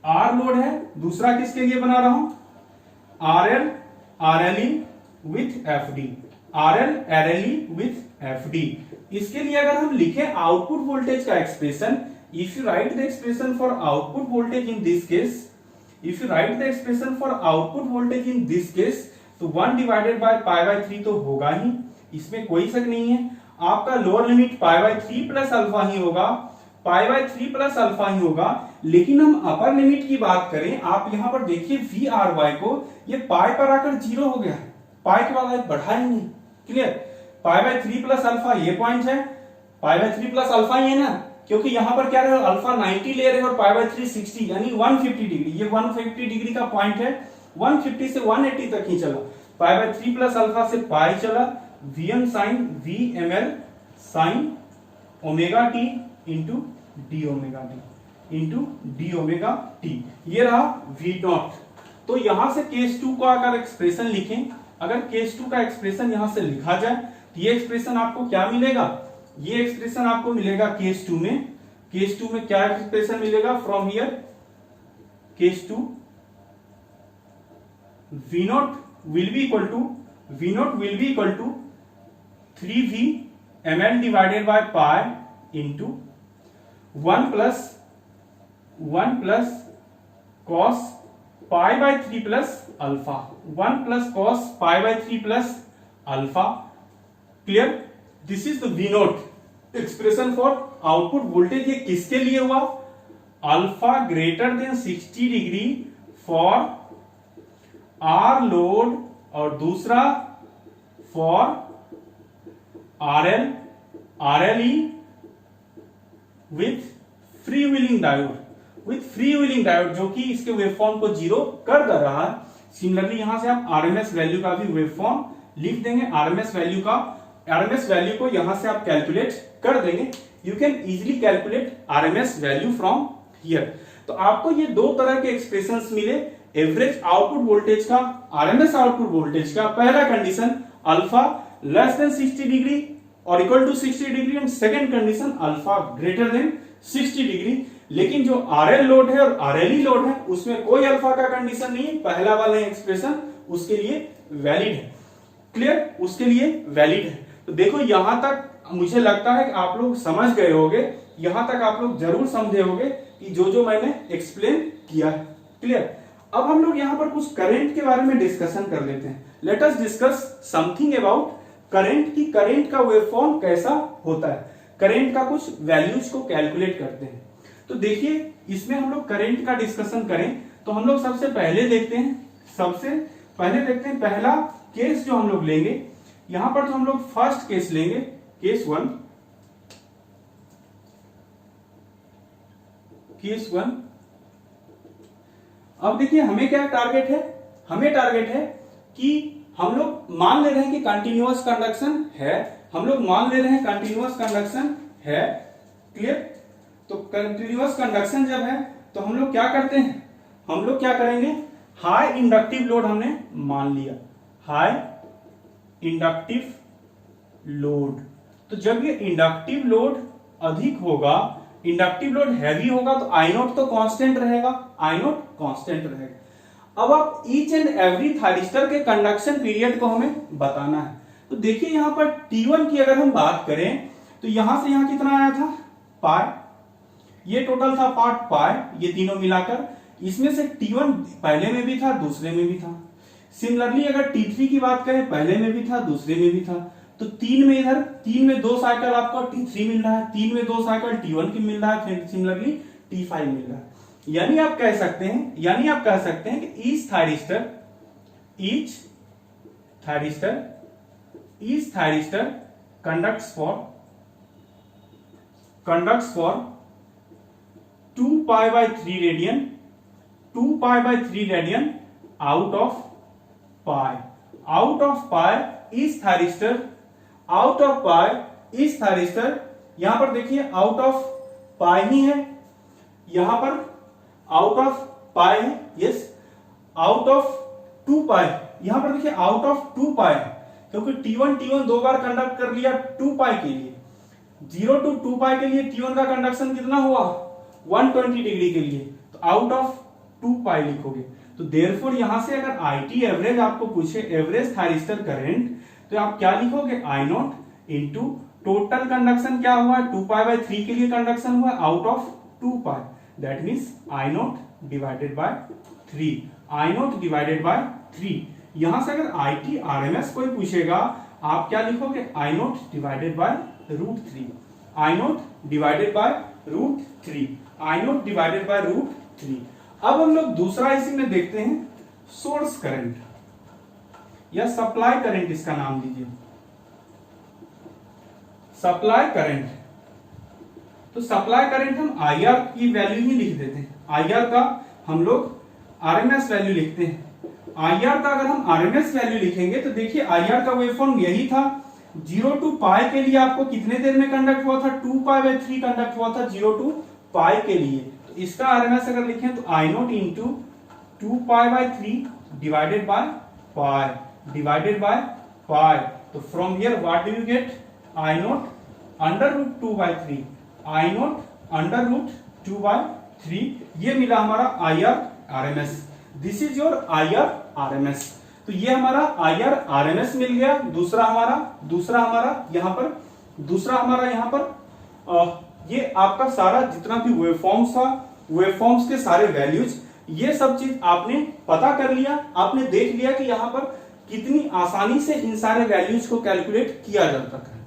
R लोड है, दूसरा किसके लिए बना रहा हूं, RL RLE with FD, RL RLE with FD। इसके लिए अगर हम लिखें आउटपुट वोल्टेज का expression, if you right the expression for output voltage in this case, if you right the expression for output voltage in this case, तो 1 divided by π/3 तो होगा ही, इसमें कोई शक नहीं है। आपका लोअर लिमिट π/3 प्लस अल्फा ही होगा, π/3 प्लस अल्फा ही होगा। लेकिन हम अपर लिमिट की बात करें, आप यहां पर देखिए VRY को, ये पाई पर आकर 0 हो गया, पाई के बाद बढ़ा ही नहीं। क्लियर? π/3 प्लस अल्फा ये पॉइंट है, π/3 प्लस अल्फा ही है ना, क्योंकि यहां पर क्या रहे, अल्फा 90 ले रहे हैं और π/3 60, यानी 150 डिग्री, ये 150 डिग्री का पॉइंट है, 150 से 180 तक ही चला। π/3 प्लस अल्फा से पाई चला, Vm sine VML sine omega t into d omega t into d omega t, ये रहा V नॉट। तो यहां से केस 2 को अगर एक्सप्रेशन लिखें, अगर केस 2 का एक्सप्रेशन यहां से लिखा जाए तो ये एक्सप्रेशन आपको क्या मिलेगा, ये एक्सप्रेशन आपको मिलेगा केस 2 में, केस 2 में क्या एक्सप्रेशन मिलेगा, from here case 2 V naught will be equal to 3V ml divided by pi into 1 plus cos pi by 3 plus alpha, 1 plus cos pi by 3 plus alpha. Clear, this is the V naught expression for output voltage. ये किसके लिए हुआ, alpha greater than 60 degree for R load और दूसरा for RL E with free wheeling diode, जो कि इसके waveform को जीरो कर दे रहा है। सिमिलरली यहां से आप आरएमएस वैल्यू का भी वेवफॉर्म लिख देंगे, आरएमएस वैल्यू को यहां से आप कैलकुलेट कर देंगे। You can easily calculate RMS value from here. तो आपको ये दो तरह के एक्सप्रेशंस मिले, एवरेज आउटपुट वोल्टेज का, आरएमएस आउटपुट वोल्टेज का। पहला condition alpha less than 60 degree और equal to 60 degree, and second condition alpha greater than 60 degree. लेकिन जो आरएल लोड है और आरएलई लोड है उसमें कोई अल्फा का कंडीशन नहीं है, पहला वाला एक्सप्रेशन उसके लिए वैलिड है। क्लियर, उसके लिए वैलिड है। तो देखो यहां तक मुझे लगता है कि आप लोग समझ गए होंगे, यहां तक आप लोग जरूर समझे होंगे कि जो मैंने एक्सप्लेन किया है। क्लियर, अब हम लोग यहां पर कुछ करंट के बारे में डिस्कशन कर लेते हैं। Let us discuss something about current की, करंट का वेवफॉर्म कैसा होता है, करंट का कुछ वैल्यूज को कैलकुलेट करते हैं। तो देखिए इसमें हम लोग करंट का डिस्कशन करें तो हम लोग सबसे पहले देखते हैं पहला केस जो हम लोग लेंगे, यहां पर तो हम लोग फर्स्ट केस लेंगे, केस 1। अब देखिए हमें क्या टारगेट है, हमें टारगेट है कि हम लोग मान ले रहे हैं कि कंटिन्यूअस कंडक्शन है, क्लियर। तो कंटिन्यूअस कंडक्शन जब है तो हम लोग क्या करते हैं, हम लोग क्या करेंगे, हाई इंडक्टिव लोड हमने मान लिया, हाई इंडक्टिव लोड। तो जब ये इंडक्टिव लोड अधिक होगा, इंडक्टिव लोड हैवी होगा तो आई नोट तो कांस्टेंट रहेगा, अब आप ईच एंड एवरी थायरिस्टर के कंडक्शन पीरियड को हमें बताना है। तो देखिए यहां पर T1 की अगर हम बात करें तो यहां से यहां कितना आया था, पाई, ये टोटल था पार्ट पाई, ये तीनों मिलाकर। इसमें से T1 पहले में भी था, दूसरे में भी था। सिमिलरली अगर T3 की बात करें, पहले में भी था, दूसरे में भी था। तो तीन में 2 साइकिल आपको T3 मिल रहा है, 3 में 2 साइकिल T1 की मिल रहा है, फिर सिमिलरली T5 मिल रहा है। यानी आप कह सकते हैं कि each thyristor conducts for 2 pi by 3 radian out of pi each thyristor, यहां पर देखिए आउट ऑफ पाई ही है, यहां पर आउट ऑफ पाई है, यस, आउट ऑफ 2 पाई, यहां पर देखिए आउट ऑफ 2 पाई, क्योंकि T1 दो बार कंडक्ट कर लिया 2 पाई के लिए, 0 to 2 पाई के लिए T1 का कंडक्शन कितना हुआ, 120 डिग्री के लिए, तो आउट ऑफ 2 पाई लिखोगे। तो देयरफॉर यहां से अगर IT एवरेज आपको पूछे, एवरेज थायरिस्टर करंट, तो आप क्या लिखोगे, I naught into total conduction क्या हुआ, 2 पाई बाय 3 के लिए कंडक्शन हुआ out of 2 pi, that means I naught divided by 3। यहां से अगर IT RMS कोई पूछेगा, आप क्या लिखोगे, I naught divided by √3, I naught divided by √3। अब हम लोग दूसरा इसी में देखते हैं, सोर्स करंट या सप्लाई करंट, इसका नाम लीजिए सप्लाई करंट। तो सप्लाई करंट हम IR की वैल्यू ही लिख देते हैं, IR का हम लोग RMS वैल्यू लिखते हैं। IR का अगर हम RMS वैल्यू लिखेंगे तो देखिए IR का वेवफॉर्म यही था, 0 to पाई के लिए आपको कितने देर में कंडक्ट हुआ था, 2 पाई बाय 3 कंडक्ट हुआ था 0 to पाई के लिए। तो इसका RMS अगर लिखें तो I naught into 2 pi by 3 divided by pi, divided by pi. तो from here what do you get, I naught under root 2/3, I naught under root 2/3, ये मिला हमारा IRRMS। This is your IRRMS। तो ये हमारा IRRMS मिल गया। दूसरा हमारा यहाँ पर ये आपका सारा जितना भी वेवफॉर्म्स था, वेवफॉर्म्स के सारे वैल्यूज, ये सब चीज आपने पता कर लिया, आपने देख लिया कि यहाँ पर कितनी आसानी से इन सारे वैल्यूज को कैलकुलेट किया जा सकता है।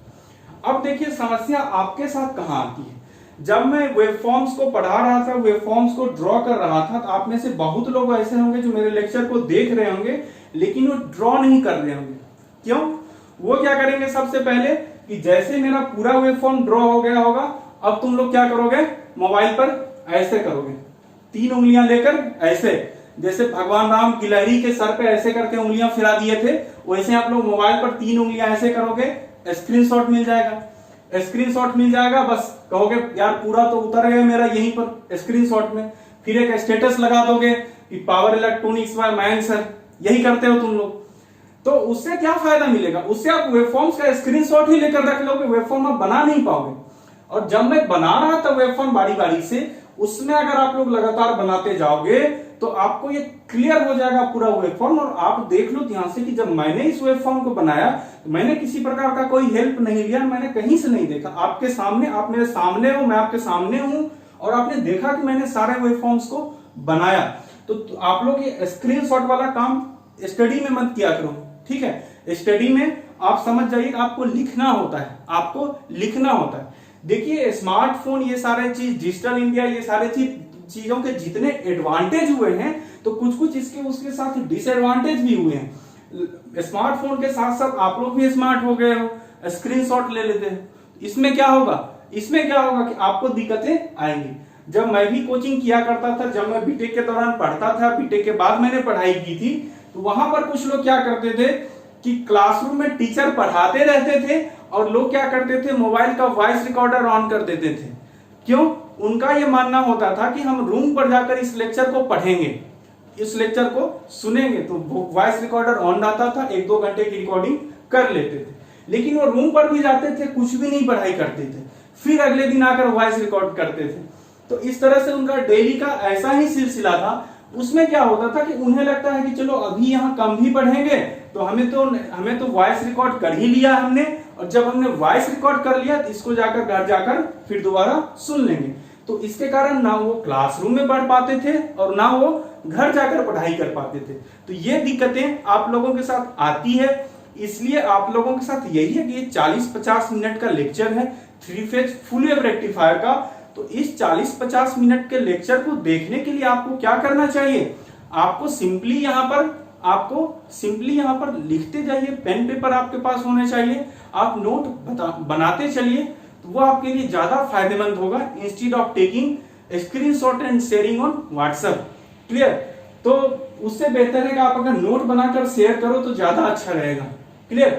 अब देखिए समस्या आपके साथ कहां आती है। जब मैं वेवफॉर्म्स को पढ़ा रहा था, वेवफॉर्म्स को ड्रॉ कर रहा था, तो आप में से बहुत लोग ऐसे होंगे जो मेरे लेक्चर को देख रहे होंगे लेकिन वो ड्रॉ नहीं कर रहे होंगे। क्यों? वो क्या करेंगे, सबसे पहले कि जैसे मेरा पूरा वेवफॉर्म ड्रॉ हो गया होगा, अब तुम लोग क्या करोगे, मोबाइल पर ऐसे करोगे, 3 उंगलियां लेकर ऐसे, जैसे भगवान राम गिलहरी के सर पे ऐसे करके उंगलियां फिरा दिए थे, वैसे आप लोग मोबाइल पर 3 उंगलियां ऐसे करोगे, स्क्रीनशॉट मिल जाएगा। बस कहोगे यार पूरा तो उतर गया मेरा यहीं पर स्क्रीनशॉट में, फिर एक स्टेटस लगा दोगे कि power electronics by Mayank sir, यही करते हो तुम लोग। तो उससे क्या फायदा मिलेगा, उससे आप वेवफॉर्म्स का स्क्रीनशॉट ही लेकर रख लोगे, वेवफॉर्म आप बना नहीं पाओगे। और जब मैं बना रहा था वेवफॉर्म बारी बारी से, उसमें अगर आप लोग लगातार बनाते जाओगे तो आपको ये क्लियर हो जाएगा पूरा वेवफॉर्म। और आप देख लो ध्यान से कि जब मैंने इस वेवफॉर्म को बनाया तो मैंने किसी प्रकार का कोई हेल्प नहीं लिया, मैंने कहीं से नहीं देखा, आपके सामने, आप मेरे सामने हो, मैं आपके सामने हूं, और आपने देखा कि मैंने सारे वेवफॉर्म्स को बनाया। तो आप लोग ये स्क्रीनशॉट वाला काम स्टडी में मत किया करो, ठीक है। स्टडी में आप समझ जाइए आपको लिखना होता है, देखिए स्मार्टफोन, ये सारे चीज, डिजिटल इंडिया, ये सारे चीजों के जितने एडवांटेज हुए हैं तो कुछ इसके उसके साथ डिसएडवांटेज भी हुए हैं। स्मार्टफोन के साथ साथ आप लोग भी स्मार्ट हो गए हो, स्क्रीनशॉट ले लेते हैं। इसमें क्या होगा कि आपको दिक्कतें आएंगी। जब मैं भी कोचिंग किया करता था, जब मैं बीटेक के दौरान पढ़ता था, बीटेक के बाद मैंने पढ़ाई की थी, तो वहां पर कुछ लोग क्या करते थे कि क्लासरूम में टीचर पढ़ाते रहते थे और लोग क्या करते थे, मोबाइल का वॉइस रिकॉर्डर ऑन कर देते थे। क्यों? उनका यह मानना होता था कि हम रूम पर जाकर इस लेक्चर को पढ़ेंगे, इस लेक्चर को सुनेंगे, तो वॉइस रिकॉर्डर ऑन रहता था, 1-2 घंटे की रिकॉर्डिंग कर लेते थे। लेकिन वो रूम पर भी जाते थे, कुछ भी नहीं पढ़ाई करते थे, फिर अगले दिन आकर वॉइस रिकॉर्ड करते थे। तो इस तरह से उनका डेली का ऐसा ही सिलसिला था। उसमें क्या होता था कि उन्हें लगता है कि चलो अभी यहाँ कम भी पढ़ेंगे तो हमें तो वॉइस रिकॉर्ड कर ही लिया हमने, और जब हमने वॉइस रिकॉर्ड कर लिया तो इसको जाकर घर जाकर फिर दोबारा सुन लेंगे। तो इसके कारण ना वो क्लासरूम में पढ़ पाते थे और ना वो घर जाकर पढ़ाई कर पाते थे। तो ये दिक्कतें आप लोगों के साथ आती है, इसलिए आप लोगों के साथ यही है कि 40-50 मिनट का लेक्चर है 3 फेज फुल वेव रेक्टिफायर का। तो इस 40-50 मिनट के लेक्चर को देखने के लिए आपको क्या करना चाहिए, आपको सिंपली यहाँ पर लिखते जाइए, पेन पेपर आपके पास होने चाहिए, आप नोट बनाते चलिए, तो वो आपके लिए ज्यादा फायदेमंद होगा instead of taking screenshot and sharing on WhatsApp. Clear? तो उससे बेहतर है कि आप अगर नोट बनाकर शेयर करो तो ज्यादा अच्छा रहेगा। क्लियर?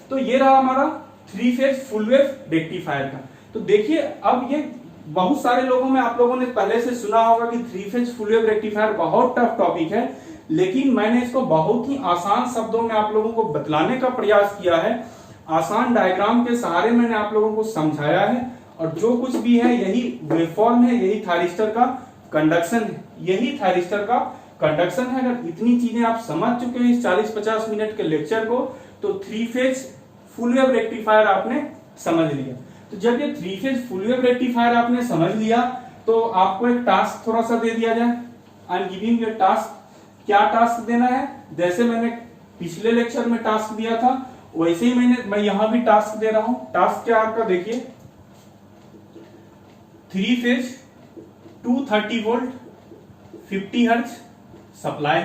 तो ये रहा हमारा 3 फेज फुल वेव रेक्टिफायर का। तो देखिए अब ये बहुत सारे लोगों में, आप लोगों ने पहले से सुना होगा कि 3 फेज फुल वेव रेक्टिफायर बहुत टफ टॉपिक है, लेकिन मैंने इसको बहुत ही आसान शब्दों में आप लोगों को बतलाने का प्रयास किया है। आसान डायग्राम के सहारे मैंने आप लोगों को समझाया है, और जो कुछ भी है यही वेवफॉर्म है, यही थायरिस्टर का कंडक्शन है। अगर इतनी चीजें आप समझ चुके हैं इस 40-50 मिनट के लेक्चर को, तो 3 फेज फुल वेव रेक्टिफायर आपने समझ लिया। तो जब ये 3 फेज फुल वेव रेक्टिफायर आपने समझ लिया तो आपको एक टास्क थोड़ा सा दे दिया जाए। I am giving you task. क्या टास्क देना है? जैसे मैंने पिछले लेक्चर में टास्क दिया था वैसे ही मैं यहां भी टास्क दे रहा हूं। टास्क क्या आपका देखिए, 3 फेज 230 वोल्ट 50 हर्ट्ज सप्लाई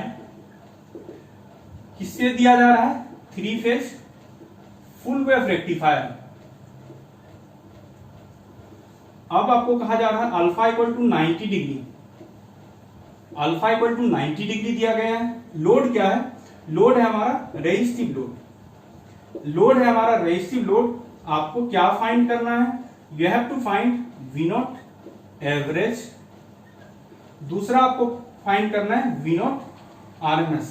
किससे दिया जा रहा है? 3 फेज फुल वेव रेक्टिफायर। अब आपको कहा जा रहा है alpha equal to 90 degree, alpha equal to 90 degree दिया गया है। लोड क्या है? लोड है हमारा रेजिस्टिव लोड। आपको क्या फाइंड करना है? You have to find V naught average, दूसरा आपको फाइंड करना है V naught RMS।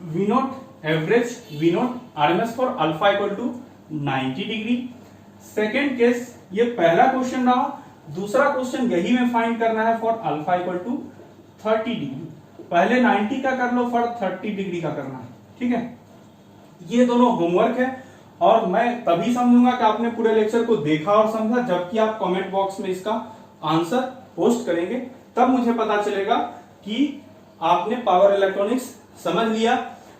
V naught average V naught RMS for alpha equal to 90 degree. Second case, ये पहला क्वेश्चन रहा। दूसरा क्वेश्चन यही में फाइंड करना है for alpha equal to 30 degree. पहले 90 का कर लो, फॉर 30 डिग्री का करना है, ठीक है। ये दोनों होमवर्क है और मैं तभी समझूंगा कि आपने पूरे लेक्चर को देखा और समझा जबकि आप कमेंट बॉक्स में इसका आंसर पोस्ट करेंगे, तब मुझे पता चलेगा कि आपने पावर इलेक्ट्रॉनिक्स समझ लिया।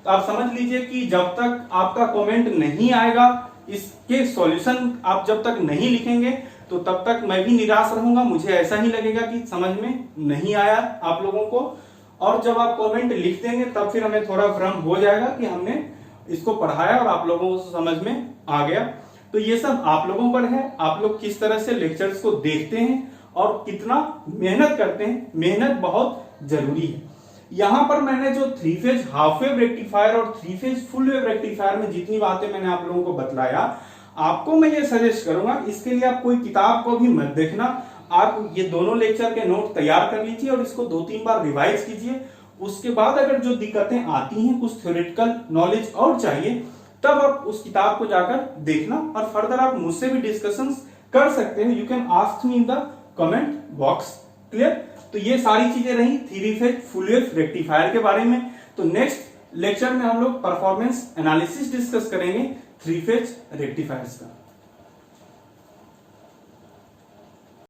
तो आप समझ लीजिए कि जब तक आपका कमेंट नहीं आएगा, इसके सॉल्यूशन आप जब तक नहीं लिखेंगे, तो तब तक मैं भी निराश रहूंगा। मुझे ऐसा ही लगेगा कि समझ में नहीं आया आप लोगों को। और जब आप कमेंट लिख देंगे तब फिर हमें थोड़ा भ्रम हो जाएगा कि हमने इसको पढ़ाया और आप लोगों को समझ में आ गया। तो ये सब आप लोगों पर है, आप लोग किस तरह से लेक्चर्स को देखते हैं और कितना मेहनत करते हैं। मेहनत बहुत जरूरी है। यहां पर मैंने जो 3 फेज हाफ वेव रेक्टिफायर और 3 फेज फुल वेव रेक्टिफायर में जितनी बातें मैंने आप लोगों को बतलाया, आपको मैं ये सजेस्ट करूंगा, इसके लिए आप कोई किताब को भी मत देखना। आप ये दोनों लेक्चर के नोट तैयार कर लीजिए और इसको 2-3 बार रिवाइज कीजिए। उसके बाद अगर जो दिक्कतें आती हैं, कुछ थ्योरेटिकल नॉलेज और चाहिए, तब आप उस किताब को जाकर देखना और फर्दर आप मुझसे भी डिस्कशंस कर सकते हैं। You can ask me in the comment box. Clear? तो ये सारी चीजें रही 3 फेज फुल वेव रेक्टिफायर के बारे में। तो नेक्स्ट लेक्चर में हम लोग परफॉर्मेंस एनालिसिस डिस्कस करेंगे 3 फेज रेक्टिफायर्स का।